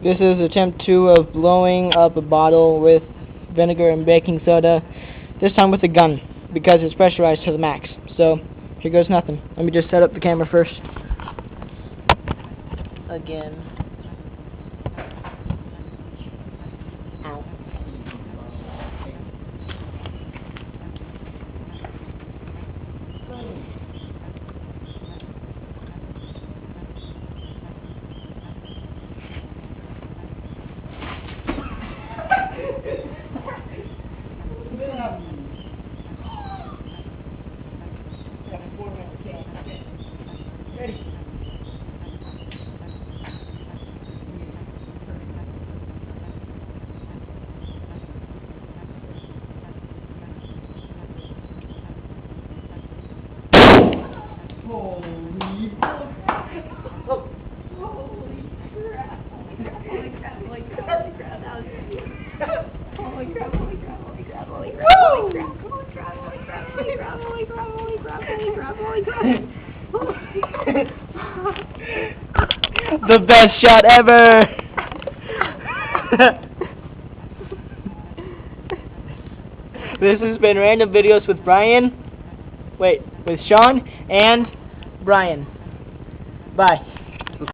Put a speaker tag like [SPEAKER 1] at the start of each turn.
[SPEAKER 1] This is attempt 2 of blowing up a bottle with vinegar and baking soda. This time with a gun, because it's pressurized to the max. So, here goes nothing. Let me just set up the camera first. Again. Ow. Ready. Holy crap. The best shot ever! This has been Random Videos with with Sean and Brian. Bye.